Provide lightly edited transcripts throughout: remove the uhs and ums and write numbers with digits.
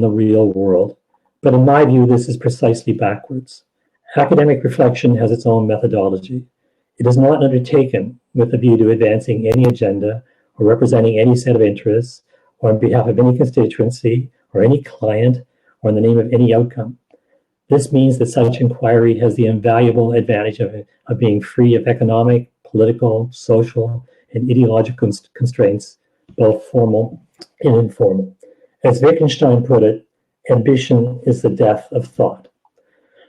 the real world. But in my view, this is precisely backwards. Academic reflection has its own methodology. It is not undertaken with a view to advancing any agenda or representing any set of interests or on behalf of any constituency or any client or in the name of any outcome. This means that such inquiry has the invaluable advantage of being free of economic, political, social, and ideological constraints, both formal and informal. As Wittgenstein put it, ambition is the death of thought.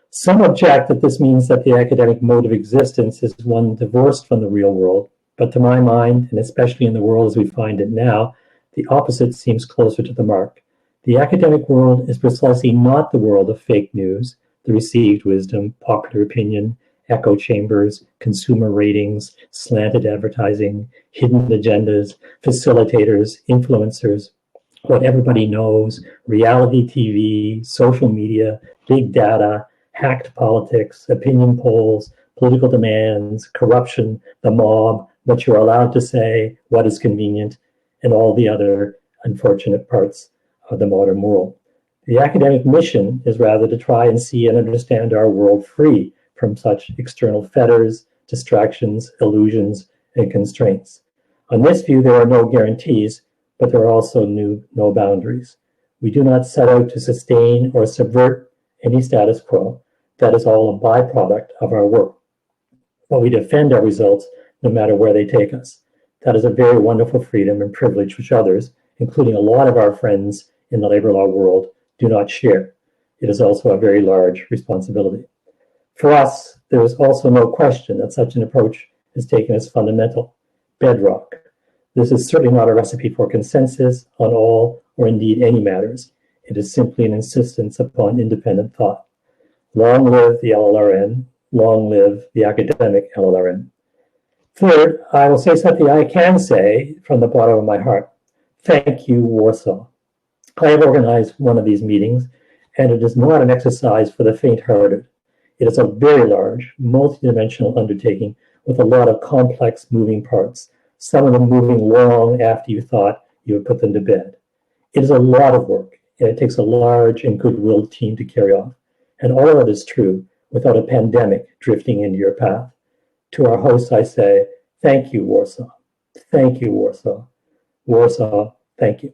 Some object that this means that the academic mode of existence is one divorced from the real world, but to my mind, and especially in the world as we find it now, the opposite seems closer to the mark. The academic world is precisely not the world of fake news, the received wisdom, popular opinion, echo chambers, consumer ratings, slanted advertising, hidden agendas, facilitators, influencers, what everybody knows, reality TV, social media, big data, hacked politics, opinion polls, political demands, corruption, the mob, what you're allowed to say, what is convenient, and all the other unfortunate parts of the modern world. The academic mission is rather to try and see and understand our world free from such external fetters, distractions, illusions, and constraints. On this view, there are no guarantees, but there are also no boundaries. We do not set out to sustain or subvert any status quo. That is all a byproduct of our work. But we defend our results no matter where they take us. That is a very wonderful freedom and privilege which others, including a lot of our friends in the labor law world, do not share. It is also a very large responsibility. For us, there is also no question that such an approach is taken as fundamental, bedrock. This is certainly not a recipe for consensus on all or indeed any matters. It is simply an insistence upon independent thought. Long live the LLRN, long live the academic LLRN. Third, I will say something I can say from the bottom of my heart. Thank you, Warsaw. I have organized one of these meetings, and it is not an exercise for the faint-hearted. It is a very large, multidimensional undertaking with a lot of complex moving parts, some of them moving long after you thought you would put them to bed. It is a lot of work, and it takes a large and good-willed team to carry off. And all of it is true without a pandemic drifting into your path. To our hosts, I say, thank you, Warsaw. Thank you, Warsaw. Warsaw, thank you.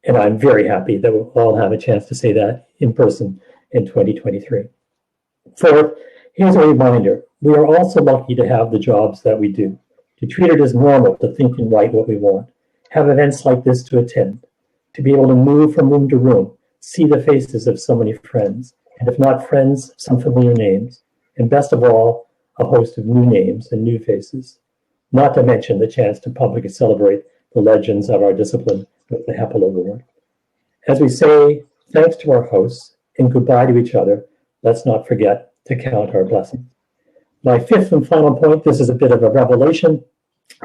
And I'm very happy that we'll all have a chance to say that in person in 2023. Fourth, here's a reminder. We are also lucky to have the jobs that we do, to treat it as normal to think and write what we want, have events like this to attend, to be able to move from room to room, see the faces of so many friends, and if not friends, some familiar names, and best of all, a host of new names and new faces, not to mention the chance to publicly celebrate the legends of our discipline with the Heppel Award. As we say thanks to our hosts and goodbye to each other, let's not forget to count our blessings. My fifth and final point, this is a bit of a revelation.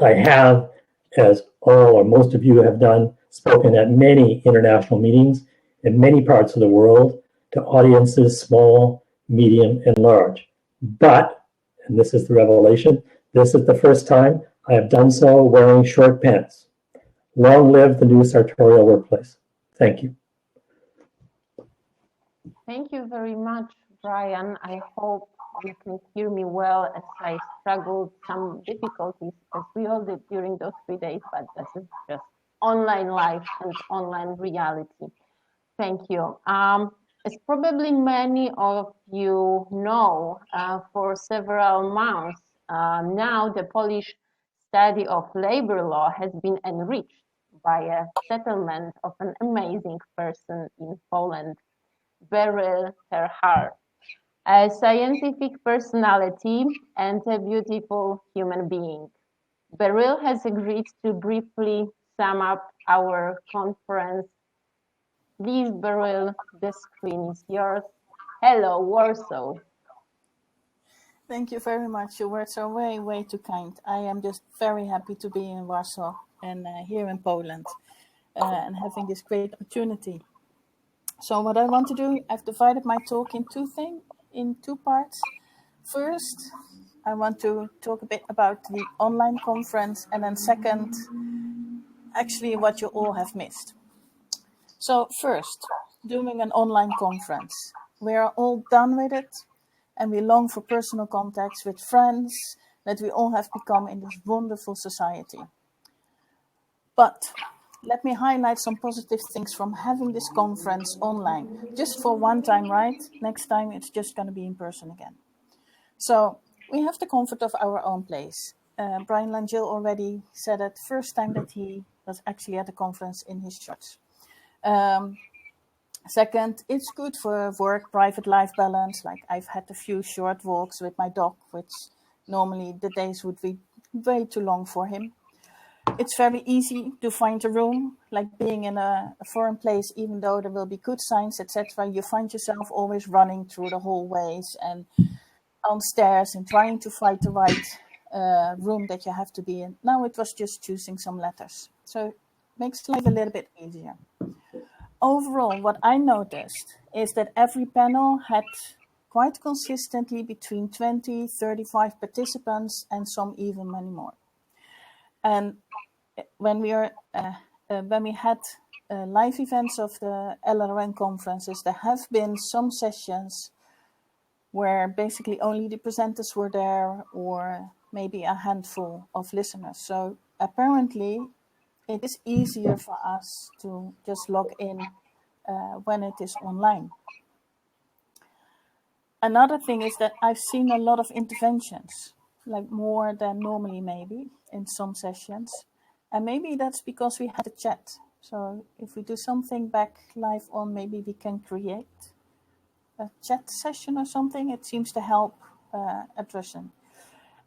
I have, as all or most of you have done, spoken at many international meetings in many parts of the world to audiences small, medium, and large. But, and this is the revelation, this is the first time I have done so wearing short pants. Long live the new sartorial workplace. Thank you. Thank you very much, Brian. I hope you can hear me well as I struggled some difficulties as we all did during those 3 days, but this is just online life and online reality. Thank you. As probably many of you know, for several months now, the Polish study of labor law has been enriched by a settlement of an amazing person in Poland, Beryl Terhar, a scientific personality and a beautiful human being. Beryl has agreed to briefly sum up our conference. Please, Beryl, the screen is yours. Hello, Warsaw. Thank you very much. You were so way too kind. I am just very happy to be in Warsaw and here in Poland and having this great opportunity. So what I want to do, I've divided my talk in two parts. First, I want to talk a bit about the online conference, and then second, actually what you all have missed. So first, doing an online conference. We are all done with it, and we long for personal contacts with friends that we all have become in this wonderful society. But let me highlight some positive things from having this conference online. Just for one time, right? Next time it's just going to be in person again. So we have the comfort of our own place. Brian Langille already said it, first time that he was actually at a conference in his church. Second, it's good for work, private life balance. Like I've had a few short walks with my dog, which normally the days would be way too long for him. It's very easy to find a room, like being in a foreign place, even though there will be good signs, etc. You find yourself always running through the hallways and downstairs and trying to find the right room that you have to be in. Now it was just choosing some letters. So it makes life a little bit easier. Overall, what I noticed is that every panel had quite consistently between 20, 35 participants and some even many more. And when we had live events of the LLRN conferences, there have been some sessions where basically only the presenters were there or maybe a handful of listeners. So apparently it is easier for us to just log in when it is online. Another thing is that I've seen a lot of interventions, like more than normally maybe in some sessions. And maybe that's because we had a chat. So if we do something back live on, maybe we can create a chat session or something. It seems to help addressing.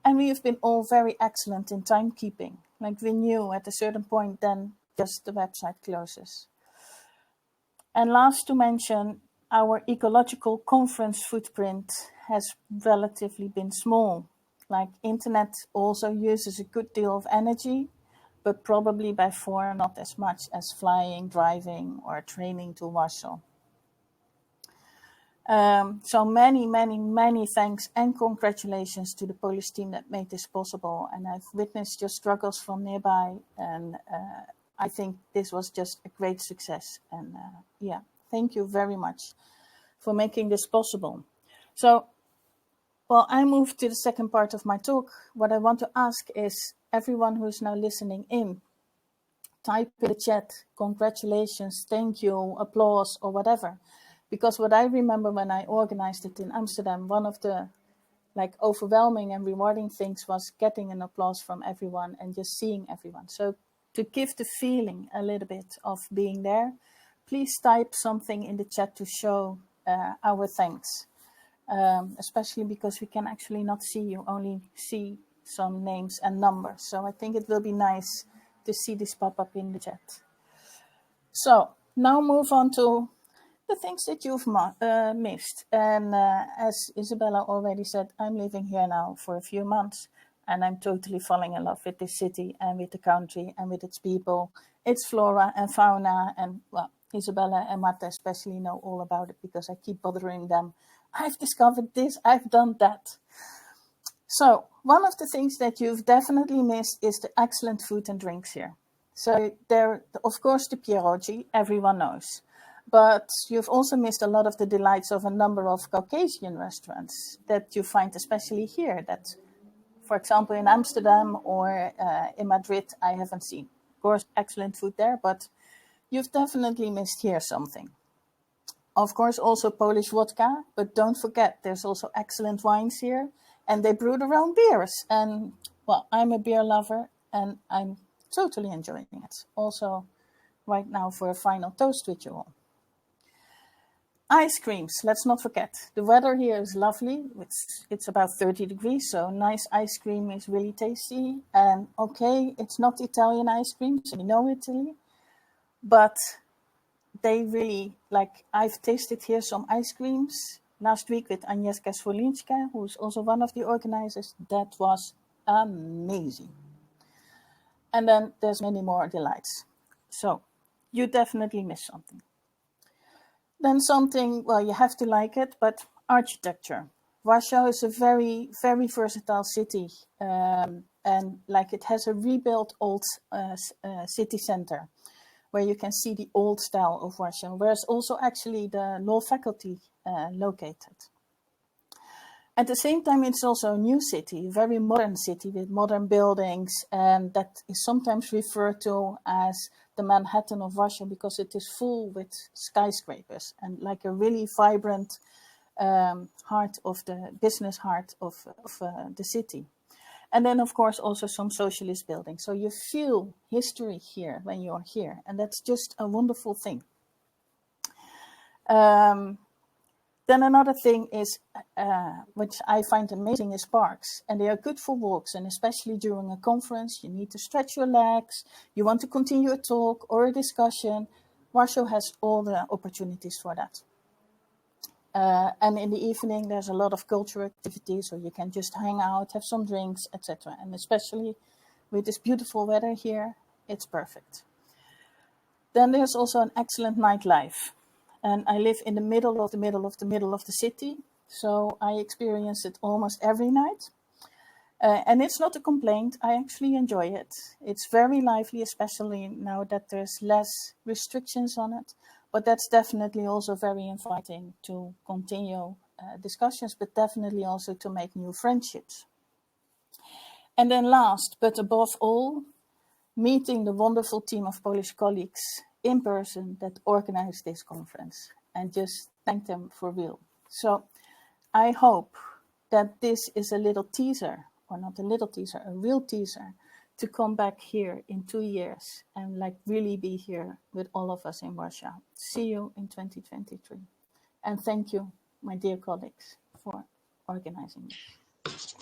And we have been all very excellent in timekeeping. Like we knew at a certain point, then just the website closes. And last to mention, our ecological conference footprint has relatively been small. Like internet also uses a good deal of energy, but probably by far not as much as flying, driving, or training to Warsaw. So many thanks and congratulations to the Polish team that made this possible. And I've witnessed your struggles from nearby, and I think this was just a great success. And yeah, thank you very much for making this possible. So, well, I move to the second part of my talk. What I want to ask is everyone who's now listening in, type in the chat, congratulations, thank you, applause, or whatever. Because what I remember when I organized it in Amsterdam, one of the overwhelming and rewarding things was getting an applause from everyone and just seeing everyone. So to give the feeling a little bit of being there, please type something in the chat to show our thanks, especially because we can actually not see you, only see some names and numbers. So I think it will be nice to see this pop up in the chat. So now move on to the things that you've missed. And as Isabella already said, I'm living here now for a few months, and I'm totally falling in love with this city and with the country and with its people, its flora and fauna. And well, Isabella and Marta especially know all about it because I keep bothering them. I've discovered this, I've done that. So one of the things that you've definitely missed is the excellent food and drinks here. So there, of course, the pierogi, everyone knows. But you've also missed a lot of the delights of a number of Caucasian restaurants that you find especially here that, for example, in Amsterdam or in Madrid, I haven't seen. Of course, excellent food there, but you've definitely missed here something. Of course, also Polish vodka, but don't forget, there's also excellent wines here, and they brew their own beers. And, well, I'm a beer lover, and I'm totally enjoying it. Also, right now for a final toast with you all. Ice creams, let's not forget. The weather here is lovely. It's about 30 degrees, so nice ice cream is really tasty. And okay, it's not Italian ice cream, so you know Italy. But they really, I've tasted here some ice creams last week with Agnieszka Swolinska, who's also one of the organizers. That was amazing. And then there's many more delights. So you definitely missed something. Then something, well, you have to like it, but architecture. Warsaw is a very, very versatile city. And it has a rebuilt old city center. where you can see the old style of Warsaw, where it's also actually the law faculty located. At the same time, it's also a new city, a very modern city with modern buildings, and that is sometimes referred to as the Manhattan of Warsaw because it is full with skyscrapers and like a really vibrant business heart of the city. And then, of course, also some socialist buildings. So you feel history here when you're here, and that's just a wonderful thing. Then another thing is, which I find amazing, is parks. And they are good for walks, and especially during a conference, you need to stretch your legs, you want to continue a talk or a discussion. Warsaw has all the opportunities for that. And in the evening, there's a lot of cultural activities, or you can just hang out, have some drinks, etc. And especially with this beautiful weather here, it's perfect. Then there's also an excellent nightlife. And I live in the middle of the city, so I experience it almost every night. And it's not a complaint, I actually enjoy it. It's very lively, especially now that there's less restrictions on it. But that's definitely also very inviting to continue discussions, but definitely also to make new friendships. And then last, but above all, meeting the wonderful team of Polish colleagues in person that organized this conference, and just thank them for real. So I hope that this is a little teaser, or not a little teaser, a real teaser, to come back here in 2 years and like really be here with all of us in Warsaw. See you in 2023. And thank you, my dear colleagues, for organizing this.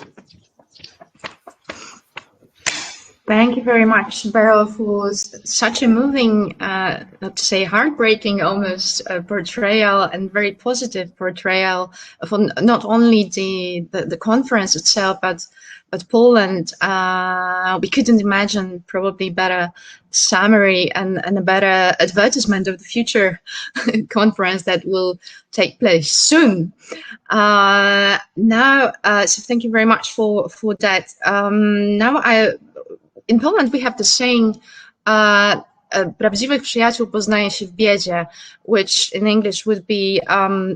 Thank you very much, Beryl, for such a moving, not to say heartbreaking almost, portrayal, and very positive portrayal of not only the conference itself, but Poland. We couldn't imagine probably better summary and a better advertisement of the future conference that will take place soon. So thank you very much for that. In Poland, we have the saying, prawdziwych przyjaciół poznaje się w biedzie, which in English would be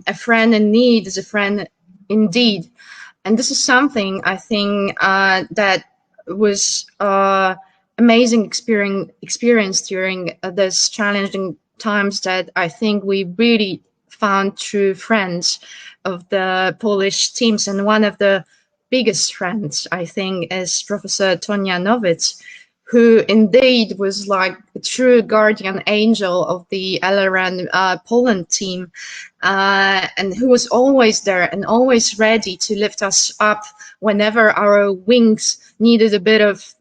a friend in need is a friend indeed. And this is something I think that was amazing experience during this challenging times, that I think we really found true friends of the Polish teams. And one of the biggest friends, I think, is Professor Tonia Nowicz, who indeed was like a true guardian angel of the LLRN Poland team, and who was always there and always ready to lift us up whenever our wings needed a bit of,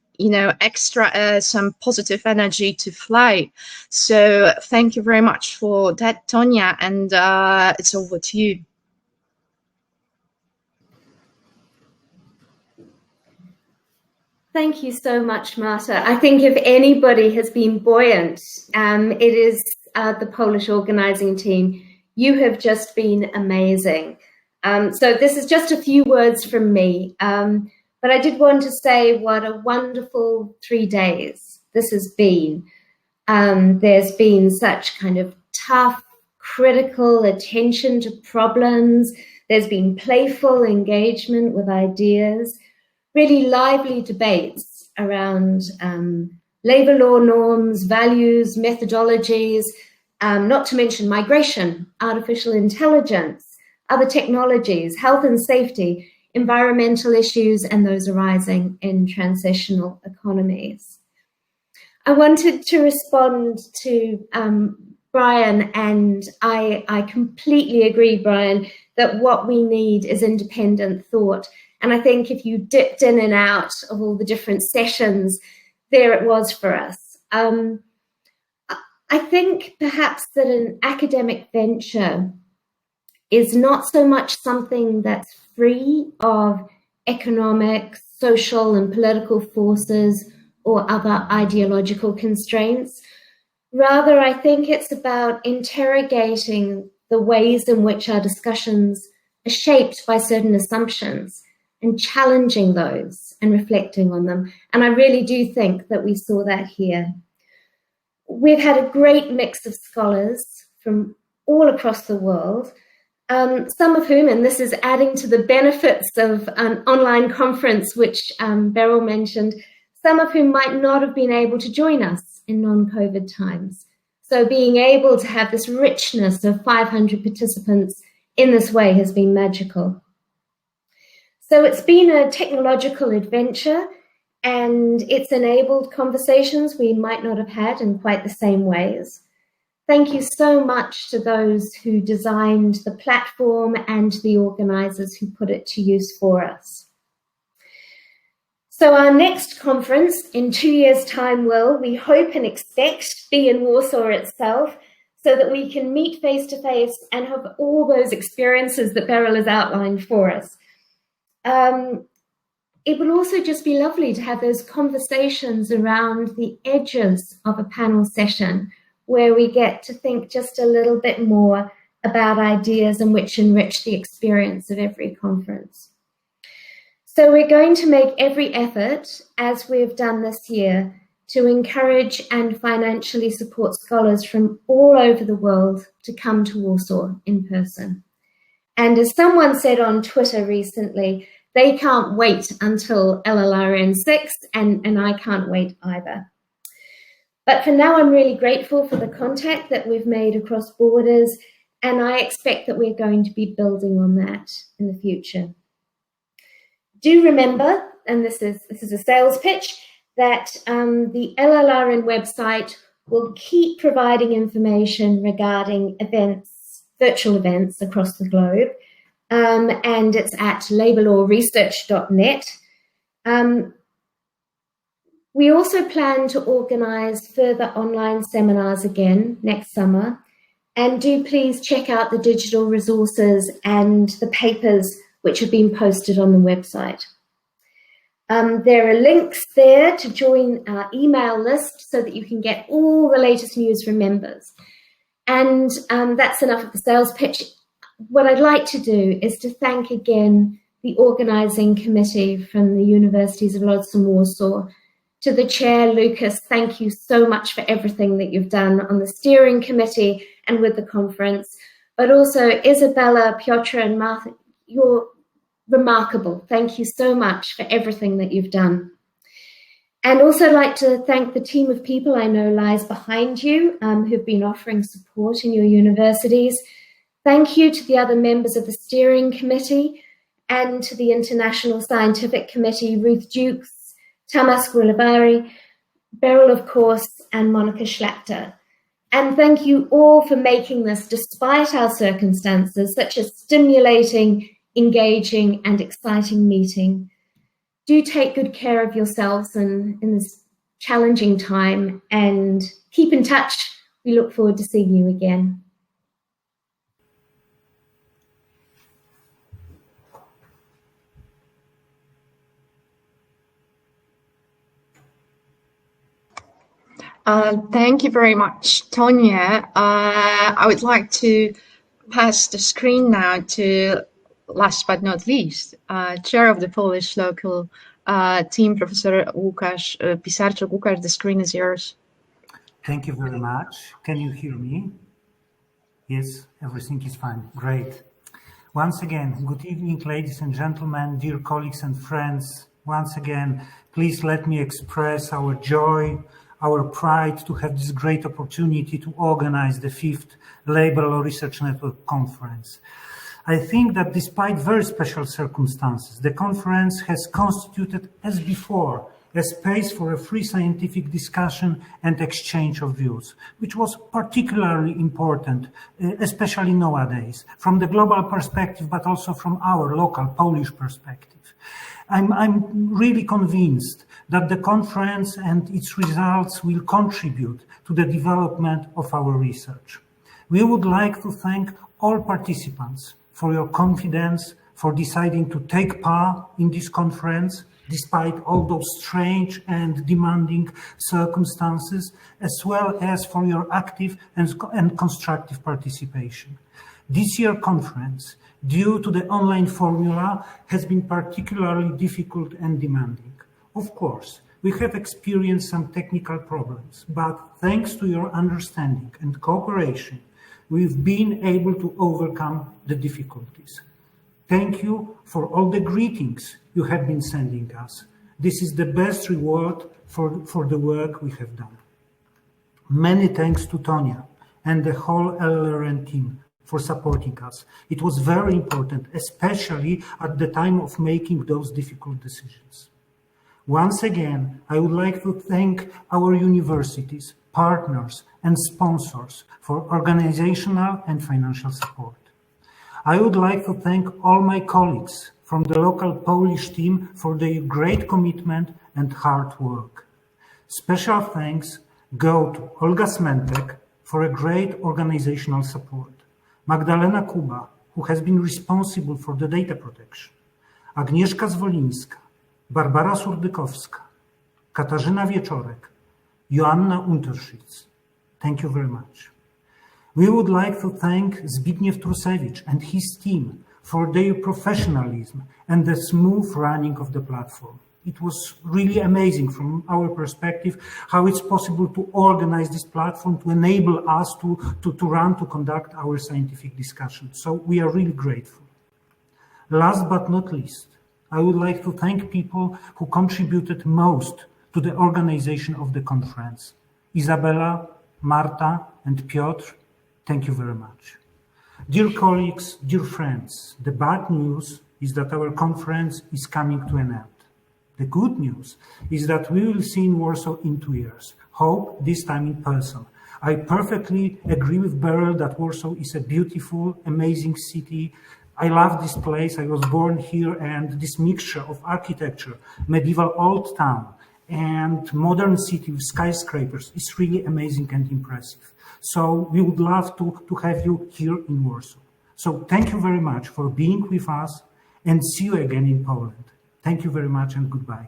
extra, some positive energy to fly. So thank you very much for that, Tonia, and it's over to you. Thank you so much, Marta. I think if anybody has been buoyant, it is the Polish organizing team. You have just been amazing. So this is just a few words from me, but I did want to say what a wonderful 3 days this has been. There's been such kind of tough, critical attention to problems. There's been playful engagement with ideas, really lively debates around labor law norms, values, methodologies, not to mention migration, artificial intelligence, other technologies, health and safety, environmental issues, and those arising in transitional economies. I wanted to respond to Brian, and I completely agree, Brian, that what we need is independent thought. And I think if you dipped in and out of all the different sessions, there it was for us. I think perhaps that an academic venture is not so much something that's free of economic, social, and political forces or other ideological constraints. Rather, I think it's about interrogating the ways in which our discussions are shaped by certain assumptions, and challenging those and reflecting on them. And I really do think that we saw that here. We've had a great mix of scholars from all across the world, some of whom, and this is adding to the benefits of an online conference, which Beryl mentioned, some of whom might not have been able to join us in non-COVID times. So being able to have this richness of 500 participants in this way has been magical. So it's been a technological adventure, and it's enabled conversations we might not have had in quite the same ways. Thank you so much to those who designed the platform and the organisers who put it to use for us. So our next conference in 2 years' time will, we hope and expect, be in Warsaw itself, so that we can meet face-to-face and have all those experiences that Beryl has outlined for us. It will also just be lovely to have those conversations around the edges of a panel session where we get to think just a little bit more about ideas and which enrich the experience of every conference. So we're going to make every effort, as we've done this year, to encourage and financially support scholars from all over the world to come to Warsaw in person. And as someone said on Twitter recently, they can't wait until LLRN6, and I can't wait either. But for now, I'm really grateful for the contact that we've made across borders, and I expect that we're going to be building on that in the future. Do remember, and this is a sales pitch, that the LLRN website will keep providing information regarding events, virtual events across the globe, and it's at labourlawresearch.net. We also plan to organise further online seminars again next summer, and do please check out the digital resources and the papers which have been posted on the website. There are links there to join our email list so that you can get all the latest news from members. And that's enough of the sales pitch. What I'd like to do is to thank again the organising committee from the Universities of Lodz and Warsaw. To the chair, Lucas, thank you so much for everything that you've done on the steering committee and with the conference. But also Isabella, Piotr and Martha, you're remarkable. Thank you so much for everything that you've done. And also like to thank the team of people I know lies behind you who've been offering support in your universities. Thank you to the other members of the steering committee and to the International Scientific Committee, Ruth Dukes, Tamas Gulabari, Beryl, of course, and Monica Schlachter. And thank you all for making this, despite our circumstances, such a stimulating, engaging and exciting meeting. Do take good care of yourselves in this challenging time and keep in touch. We look forward to seeing you again. Thank you very much, Tonia. I would like to pass the screen now to, last but not least, Chair of the Polish local team, Professor Łukasz Pisarczuk. Łukasz, the screen is yours. Thank you very much. Can you hear me? Yes, everything is fine. Great. Once again, good evening, ladies and gentlemen, dear colleagues and friends. Once again, please let me express our joy, our pride to have this great opportunity to organize the 5th Labour Law Research Network Conference. I think that despite very special circumstances, the conference has constituted, as before, a space for a free scientific discussion and exchange of views, which was particularly important, especially nowadays, from the global perspective, but also from our local Polish perspective. I'm really convinced that the conference and its results will contribute to the development of our research. We would like to thank all participants for your confidence, for deciding to take part in this conference, despite all those strange and demanding circumstances, as well as for your active and constructive participation. This year's conference, due to the online formula, has been particularly difficult and demanding. Of course, We have experienced some technical problems, but thanks to your understanding and cooperation, we've been able to overcome the difficulties. Thank you for all the greetings you have been sending us. This is the best reward for the work we have done. Many thanks to Tonia and the whole LLRN team for supporting us. It was very important, especially at the time of making those difficult decisions. Once again, I would like to thank our universities, partners, and sponsors for organizational and financial support. I would like to thank all my colleagues from the local Polish team for their great commitment and hard work. Special thanks go to Olga Smentek for a great organizational support, Magdalena Kuba, who has been responsible for the data protection, Agnieszka Zwolińska, Barbara Surdykowska, Katarzyna Wieczorek, Joanna Unterschitz. Thank you very much. We would like to thank Zbigniew Trusewicz and his team for their professionalism and the smooth running of the platform. It was really amazing from our perspective how it's possible to organize this platform to enable us to conduct our scientific discussions. So we are really grateful. Last but not least, I would like to thank people who contributed most to the organization of the conference. Isabella, Marta, and Piotr, thank you very much. Dear colleagues, dear friends, the bad news is that our conference is coming to an end. The good news is that we will see in Warsaw in 2 years, hope this time in person. I perfectly agree with Beryl that Warsaw is a beautiful, amazing city. I love this place. I was born here, and this mixture of architecture, medieval old town, and modern city with skyscrapers is really amazing and impressive. So we would love to have you here in Warsaw. So thank you very much for being with us, and see you again in Poland. Thank you very much and goodbye.